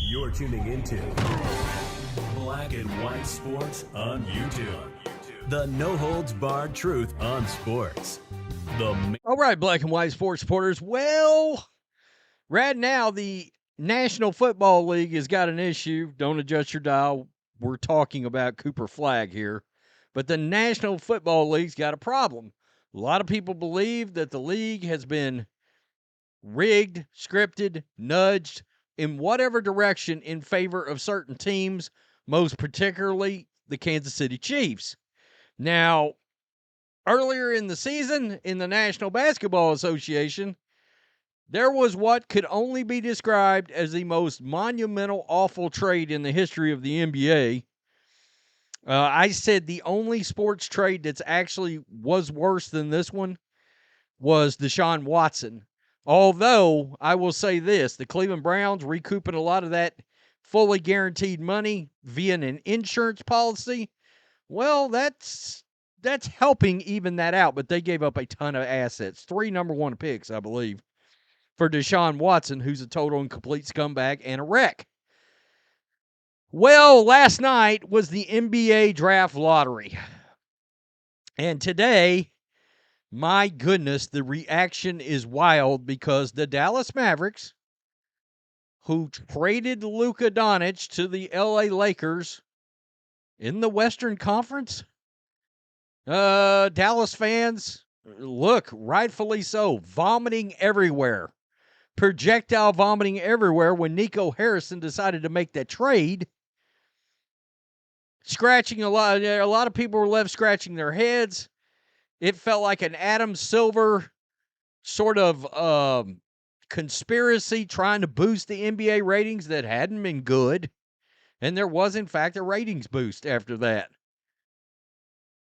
You're tuning into Black and White Sports on YouTube. The no-holds-barred truth on sports. All right, Black and White Sports supporters. Well, right now, the National Football League has got an issue. Don't adjust your dial. We're talking about Cooper Flagg here. But the National Football League's got a problem. A lot of people believe that the league has been rigged, scripted, nudged in whatever direction in favor of certain teams, most particularly the Kansas City Chiefs. Now, earlier in the season, in the National Basketball Association, there was what could only be described as the most monumental, awful trade in the history of the NBA. I said the only sports trade that's actually was worse than this one was Deshaun Watson. Although, I will say this, the Cleveland Browns recouping a lot of that fully guaranteed money via an insurance policy, well, that's helping even that out, but they gave up a ton of assets. 3 number 1 picks, I believe, for Deshaun Watson, who's a total and complete scumbag and a wreck. Well, last night was the NBA draft lottery. And today, my goodness, the reaction is wild because the Dallas Mavericks, who traded Luka Doncic to the LA Lakers in the Western Conference, Dallas fans, look, rightfully so, vomiting everywhere. Projectile vomiting everywhere when Nico Harrison decided to make that trade. Scratching a lot of people were left scratching their heads. It felt like an Adam Silver sort of conspiracy trying to boost the NBA ratings that hadn't been good. And there was, in fact, a ratings boost after that.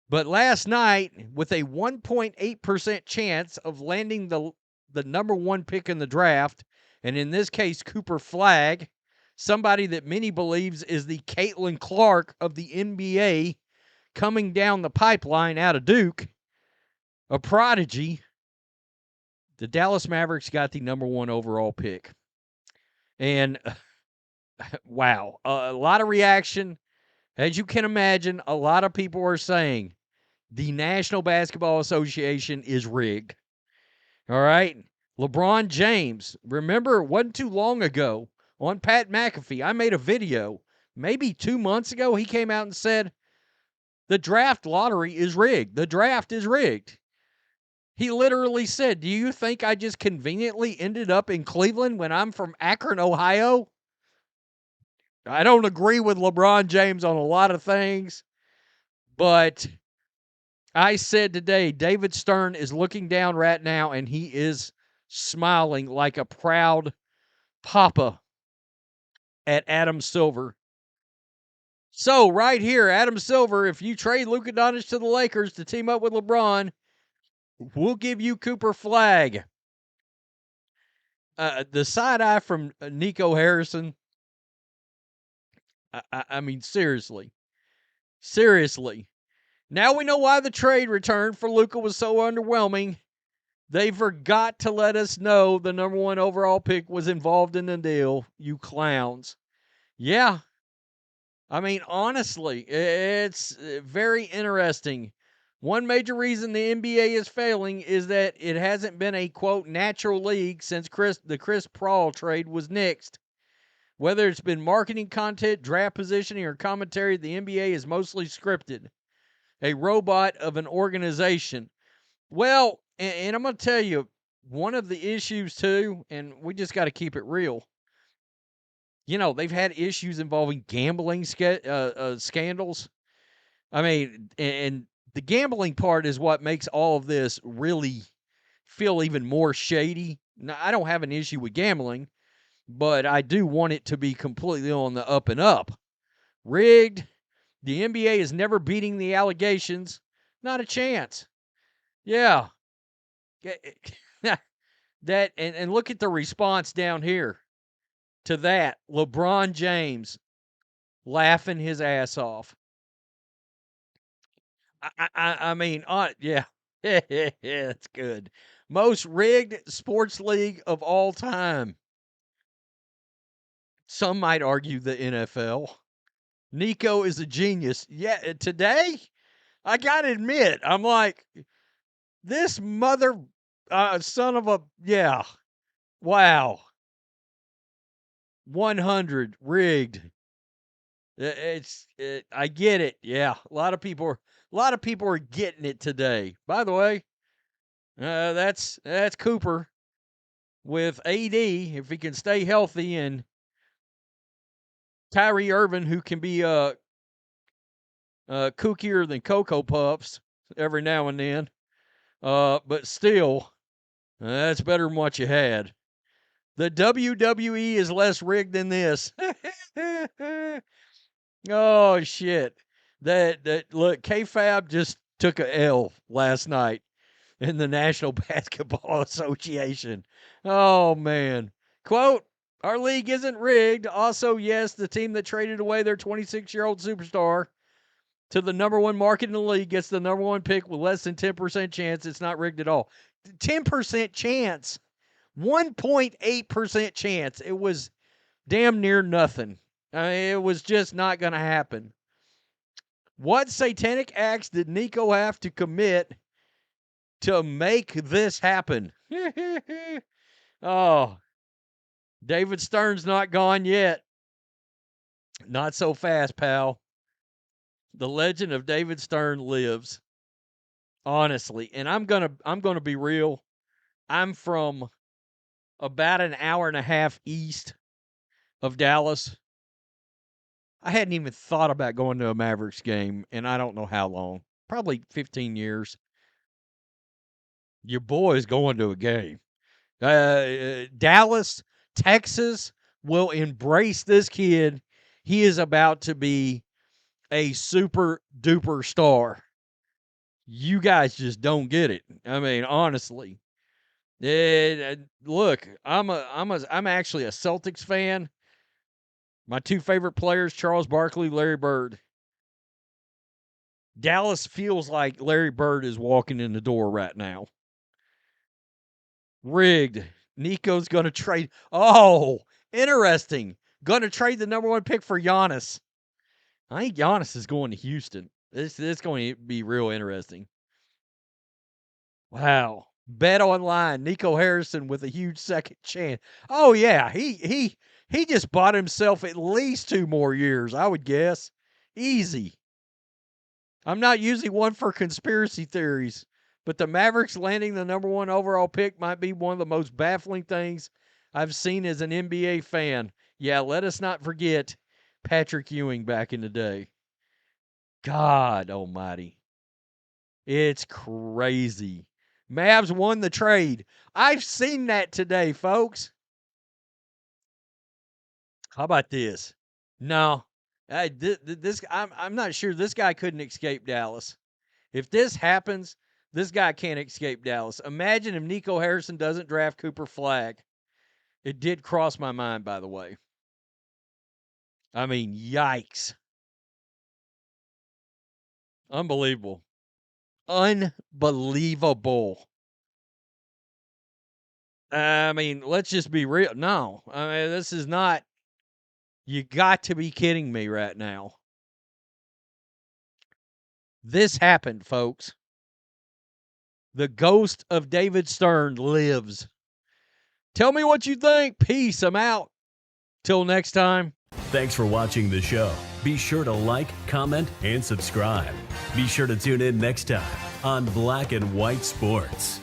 But last night, with a 1.8% chance of landing the number 1 pick in the draft, and in this case, Cooper Flagg, somebody that many believes is the Caitlin Clark of the NBA coming down the pipeline out of Duke, a prodigy, the Dallas Mavericks got the number 1 overall pick. And, wow, a lot of reaction. As you can imagine, a lot of people are saying the National Basketball Association is rigged. All right? LeBron James, remember, it wasn't too long ago on Pat McAfee, I made a video, maybe 2 months ago, he came out and said, the draft lottery is rigged. The draft is rigged. He literally said, do you think I just conveniently ended up in Cleveland when I'm from Akron, Ohio? I don't agree with LeBron James on a lot of things, but I said today, David Stern is looking down right now, and he is smiling like a proud papa at Adam Silver. So, right here, Adam Silver, if you trade Luka Doncic to the Lakers to team up with LeBron, we'll give you Cooper Flagg. The side eye from Nico Harrison, I mean, seriously. Seriously. Now we know why the trade return for Luka was so underwhelming. They forgot to let us know the number 1 overall pick was involved in the deal, you clowns. Yeah. I mean, honestly, it's very interesting. One major reason the NBA is failing is that it hasn't been a, quote, natural league since the Chris Paul trade was nixed. Whether it's been marketing content, draft positioning, or commentary, the NBA is mostly scripted. A robot of an organization. Well, and I'm going to tell you, one of the issues too, and we just got to keep it real. You know, they've had issues involving gambling scandals. I mean, and the gambling part is what makes all of this really feel even more shady. Now, I don't have an issue with gambling, but I do want it to be completely on the up and up. Rigged. The NBA is never beating the allegations. Not a chance. Yeah. That and look at the response down here to that. LeBron James laughing his ass off. I mean, yeah. It's good. Most rigged sports league of all time. Some might argue the NFL. Nico is a genius. Yeah, today, I got to admit, I'm like, this mother son of a, yeah, wow. 100 rigged. I get it. Yeah, a lot of people are getting it today. By the way, that's Cooper with AD if he can stay healthy, and Kyrie Irving, who can be kookier than Cocoa Puffs every now and then. But still, that's better than what you had. The WWE is less rigged than this. Oh shit! That look, K-Fab just took a L last night in the National Basketball Association. Oh man. Quote, our league isn't rigged. Also, yes, the team that traded away their 26-year-old superstar to the number one market in the league gets the number one pick with less than 10% chance. It's not rigged at all. 10% chance. 1.8% chance. It was damn near nothing. I mean, it was just not going to happen. What satanic acts did Nico have to commit to make this happen? Oh, David Stern's not gone yet. Not so fast, pal. The legend of David Stern lives. Honestly, and I'm gonna be real. I'm from about an hour and a half east of Dallas. I hadn't even thought about going to a Mavericks game, and I don't know how long. Probably 15 years. Your boy's going to a game. Dallas, Texas will embrace this kid. He is about to be a super duper star. You guys just don't get it. I mean, honestly. Look, I'm actually a Celtics fan. My two favorite players, Charles Barkley, Larry Bird. Dallas feels like Larry Bird is walking in the door right now. Rigged. Nico's going to trade. Oh, interesting. Going to trade the number one pick for Giannis. I think Giannis is going to Houston. This is going to be real interesting. Wow. Bet online. Nico Harrison with a huge second chance. Oh yeah, he just bought himself at least 2 more years, I would guess. Easy. I'm not usually one for conspiracy theories, but the Mavericks landing the number 1 overall pick might be one of the most baffling things I've seen as an NBA fan. Yeah, let us not forget Patrick Ewing back in the day. God almighty. It's crazy. Mavs won the trade. I've seen that today, folks. How about this? No, I'm not sure this guy couldn't escape Dallas. If this happens, this guy can't escape Dallas. Imagine if Nico Harrison doesn't draft Cooper Flagg. It did cross my mind, by the way. I mean, yikes. Unbelievable. Unbelievable. I mean, let's just be real. No, I mean, this is not. You got to be kidding me right now. This happened, folks. The ghost of David Stern lives. Tell me what you think. Peace. I'm out. Till next time. Thanks for watching the show. Be sure to like, comment, and subscribe. Be sure to tune in next time on Black and White Sports.